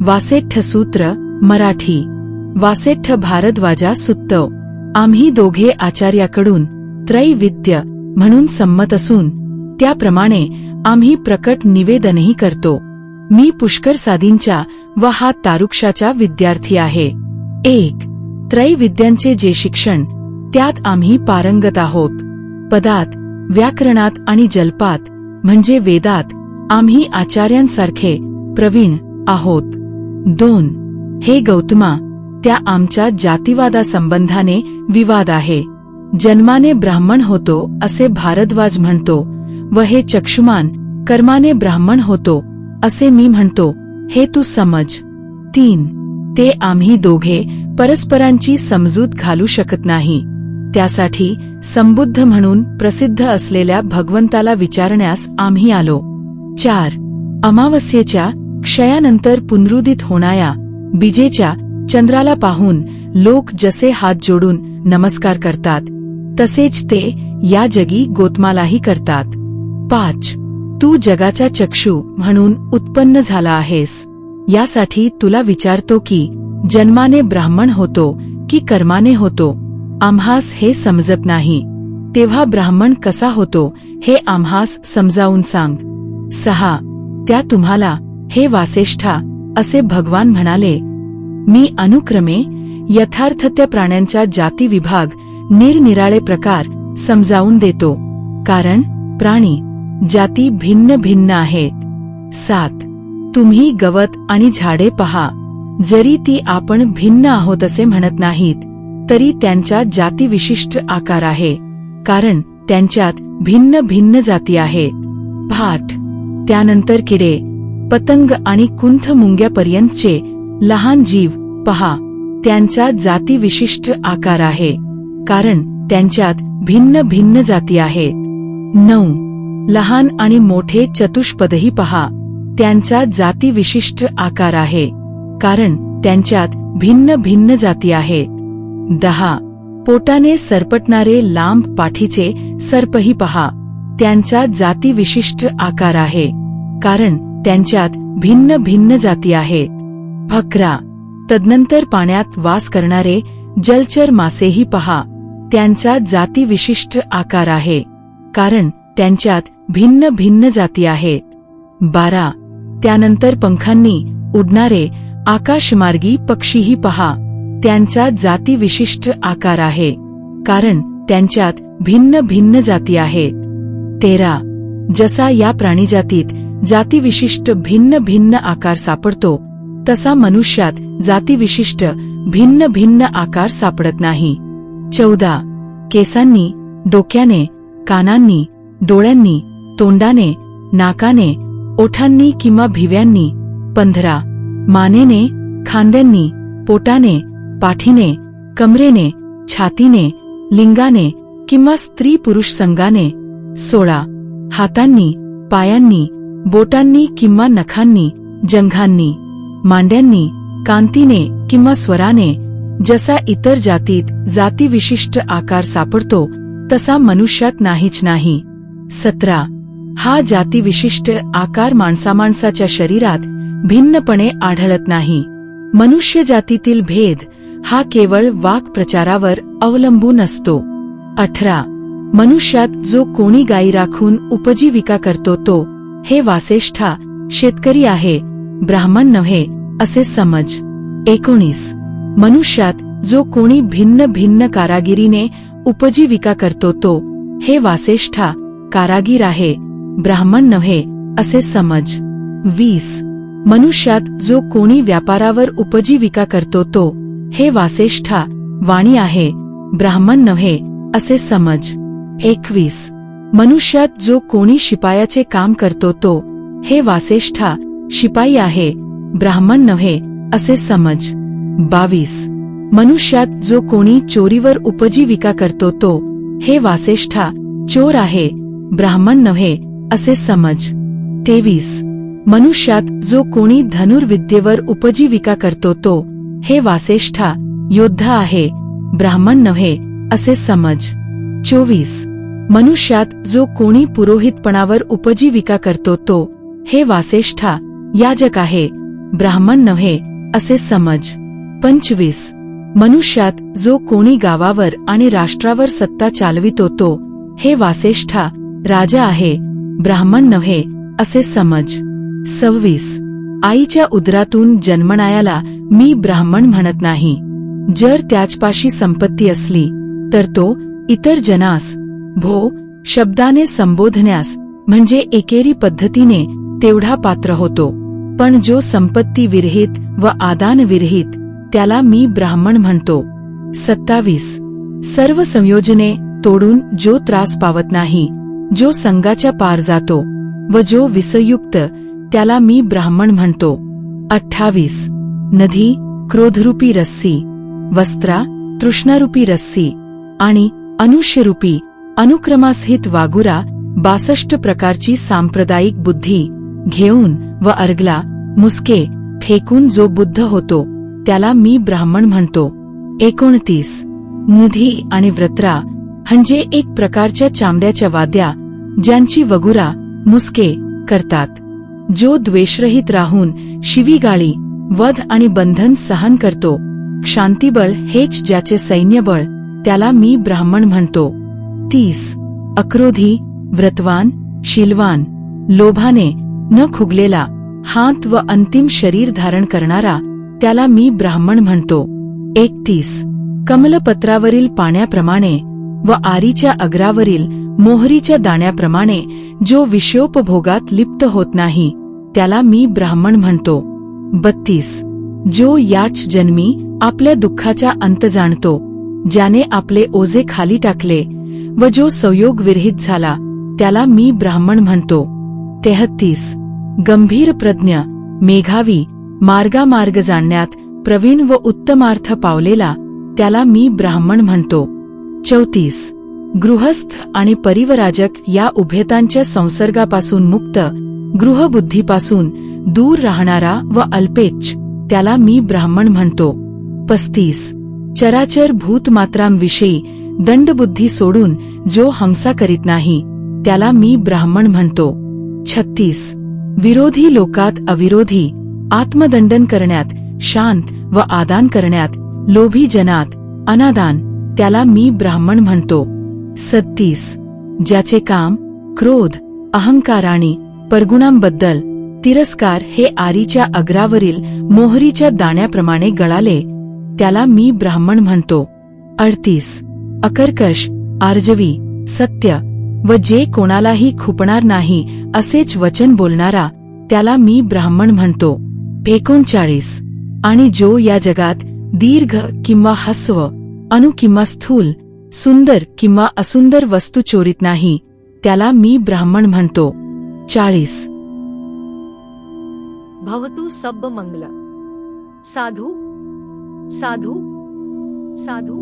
वासेठ्ठ सूत्र मराठी। वासेठ्ठ भारद्वाजा सुत्तव। आम्ही दोघे आचार्याकडून त्रैविद्य म्हणून संमत असून त्याप्रमाणे आम्ही प्रकट निवेदनही करतो। मी पुष्कर सादींच्या व हा तारुक्षाचा विद्यार्थी आहे। 1. त्रैविद्यांचे जे शिक्षण त्यात आम्ही पारंगत आहोत। पदात, व्याकरणात आणि जल्पात म्हणजे वेदात आम्ही आचार्यांसारखे प्रवीण आहोत। 2. हे गौतमा, त्या आमच्या जातीवादासंबंधाने विवाद आहे। जन्माने ब्राह्मण होतो असे भारद्वाज म्हणतो व हे चक्षुमान कर्माने ब्राह्मण होतो असे मी म्हणतो, हे तू समज। 3. ते आम्ही दोघे परस्परांची समजूत घालू शकत नाही, त्यासाठी संबुद्ध म्हणून प्रसिद्ध असलेल्या भगवंताला विचारण्यास आम्ही आलो। 4. अमावस्येच्या क्षयानंतर पुनरुदित होणाऱ्या बीजेच्या चंद्राला पाहून लोक जसे हात जोडून नमस्कार करतात तसेच ते या जगी गौतमालाही करतात। 5. तू जगाचा चक्षु म्हणून उत्पन्न झाला आहेस, यासाठी तुला विचारतो की जन्माने ब्राह्मण होतो की कर्माने होतो? आम्हास हे समजत नाही, तेव्हा ब्राह्मण कसा होतो हे आम्हास समजावून सांग। 6. त्या तुम्हाला हे वासेष्ठा असे भगवान म्हणाले, मी अनुक्रमे यथार्थत्य प्राण्यांच्या जाती विभाग निरनिराळे प्रकार समजावून देतो, कारण प्राणी जाती भिन्न भिन्न आहेत। 7. तुम्ही गवत आणि झाडे पहा, जरी ती आपण भिन्न आहोत असे म्हणत नाहीत तरी त्यांच्या जातीविशिष्ट आकार आहे, कारण त्यांच्यात भिन्न भिन्न जाती आहेत। 8. त्यानंतर किडे, पतंग आणि कुंथ मुंग्यापर्यंतचे लहान जीव पहा, त्यांचा जातीविशिष्ट आकार आहे, कारण त्यांच्यात भिन्न भिन्न जाती आहेत। 9. लहान आणि मोठे चतुष्पदही पहा, त्यांचा जातीविशिष्ट आकार आहे, कारण त्यांच्यात भिन्न भिन्न जाती आहेत। 10. पोटाने सरपटणारे लांब पाठीचे सर्पही पहा, त्यांचा जातीविशिष्ट आकार आहे, कारण त्यांच्यात भिन्न भिन्न जाती आहेत। 11. तदनंतर पाण्यात वास करणारे जलचर मासेही पहा, त्यांचा जातीविशिष्ट आकार आहे, कारण त्यांच्यात भिन्न भिन्न जाती आहेत। 12. त्यानंतर पंखांनी उडणारे आकाशमार्गी पक्षीही पहा, त्यांचा जातीविशिष्ट आकार आहे, कारण त्यांच्यात भिन्न भिन्न जाती आहेत। 13. जसा या प्राणीजातीत जातीविशिष्ट भिन्न भिन्न आकार सापडतो तसा मनुष्यात जातीविशिष्ट भिन्न भिन्न आकार सापडत नाही। 14. केसांनी, डोक्याने, कानांनी, डोळ्यांनी, तोंडाने, नाकाने, ओठांनी किंवा भिव्यांनी। 15. मानेने, खांद्यांनी, पोटाने, पाठीने, कमरेने, छातीने, लिंगाने किंवा स्त्री पुरुष संगाने। 16. हातांनी, पायांनी, बोटांनी किंवा नखांनी, जंघांनी, मांड्यांनी, कांतीने किंवा स्वराने। जसा इतर जातीत जातीविशिष्ट आकार सापडतो तसा मनुष्यात नाहीच नाही। 17. हा जातीविशिष्ट आकार माणसाच्या शरीरात भिन्नपणे आढळत नाही। मनुष्य जातीतील भेद हा केवळ वाक्प्रचारावर अवलंबून असतो। 18. मनुष्यात जो कोणी गायी राखून उपजीविका करतो तो, हे वासेष्ठा, शेतकरी आहे, ब्राह्मण नव्हे असे समज। 19. मनुष्यात जो कोणी भिन्न भिन्न कारागिरीने उपजीविका करतो तो, हे वासेष्ठा, कारागीर आहे, ब्राह्मण नव्हे असे समज। 20. मनुष्यात जो कोणी व्यापारावर उपजीविका करतो तो, हे वासेष्ठा, वाणी आहे, ब्राह्मण नव्हे असे समज। 21. मनुष्यात जो कोणी शिपायाचे काम करतो तो, हे वासेष्ठा, शिपाई आहे, ब्राह्मण नव्हे असे समज। 22. मनुष्यात जो कोणी चोरीवर उपजीविका करतो तो, हे वासेष्ठा, चोर आहे, ब्राह्मण नव्हे असे समज। 23. मनुष्यात जो कोणी धनुर्विद्येवर उपजीविका करतो तो, हे वासेष्ठा, योद्धा आहे, ब्राह्मण नव्हे असे समज। 24. मनुष्यात जो कोणी पुरोहितपणावर उपजीविका करतो तो, हे वासेष्ठा, याजक आहे, ब्राह्मण नव्हे असे समज. 25. मनुष्यात जो कोणी गावावर आणि राष्ट्रावर सत्ता चालवितो तो हे वासेष्ठा राजा आहे, ब्राह्मण नव्हे असे समज. 26. आईच्या उदरातून जन्मणायाला मी ब्राह्मण म्हणत नाही. जर त्याचपाशी संपत्ती असली तर तो इतर जनास भो शब्दाने संबोधण्यास म्हणजे एकेरी पद्धतीने तेवढा पात्र होतो. पण जो संपत्ती विरहित व आदान विरहित त्याला मी ब्राह्मण म्हणतो. 27. सर्व संयोजने तोडून जो त्रास पावत नाही, जो संगाच्या पार जातो व जो विषयुक्त त्याला मी ब्राह्मण म्हणतो. 28. नदी क्रोधरूपी रस्सी, वस्त्रा तृष्णारूपी रस्सी आणि अनुष्यरूपी अनुक्रमासहित वागुरा 62 प्रकारची सांप्रदायिक बुद्धी घेऊन व अर्गला मुसके फेकून जो बुद्ध होतो त्याला मी ब्राह्मण म्हणतो. 29. निधी आणि व्रत्रा म्हणजे एक प्रकारच्या चामड्याच्या वाद्या ज्यांची वगुरा मुसके करतात. जो द्वेषरहित राहून शिवीगाळी वध आणि बंधन सहन करतो, शांतिबळ हेच ज्याचे सैन्यबळ त्याला मी ब्राह्मण म्हणतो. 30. अक्रोधी, व्रतवान, शीलवान, लोभाने न खुगलेला हात व अंतिम शरीर धारण करणारा त्याला मी ब्राह्मण म्हणतो. 31. कमलपत्रावरील पाण्याप्रमाणे व आरीच्या अग्रावरील मोहरीच्या दाण्याप्रमाणे जो विषयोपभोगात लिप्त होत नाही त्याला मी ब्राह्मण म्हणतो. 32. जो याच जन्मी आपल्या दुःखाचा अंत जाणतो, ज्याने आपले ओझे खाली टाकले व जो संयोग विरहित झाला त्याला मी ब्राह्मण म्हणतो. 33. गंभीर प्रज्ञ, मेघावी, मार्गामार्ग जाणण्यात प्रवीण व उत्तमार्थ पावलेला त्याला मी ब्राह्मण म्हणतो. 34. गृहस्थ आणि परिवराजक या उभयतांच्या संसर्गापासून मुक्त, गृहबुद्धीपासून दूर राहणारा व अल्पेच्छ त्याला मी ब्राह्मण म्हणतो. 35. चराचर भूतमात्रांविषयी दंडबुद्धी सोडून जो हंसा करीत नाही त्याला मी ब्राह्मण म्हणतो. 36. विरोधी लोकात अविरोधी, आत्मदंडन करण्यात, शांत व आदान करण्यात, लोभी जनात अनादान त्याला मी ब्राह्मण म्हणतो. 37. ज्याचे काम, क्रोध, अहंकाराणी परगुणांबद्दल तिरस्कार हे आरीच्या अग्रावरील मोहरीच्या दाण्याप्रमाणे गळाले त्याला मी ब्राह्मण म्हणतो. 38. अकर्कश, आर्जवी, सत्य व जे कोणालाही खुपणार नाही असेच वचन बोलणारा त्याला मी ब्राह्मण म्हणतो. 39. आणि जो या जगात दीर्घ किंवा हस्व, अणु किंवा स्थूल, सुंदर किंवा असुंदर वस्तू चोरीत नाही त्याला मी ब्राह्मण म्हणतो. 40. भवतु सब्ब मंगल. साधु साधु साधु.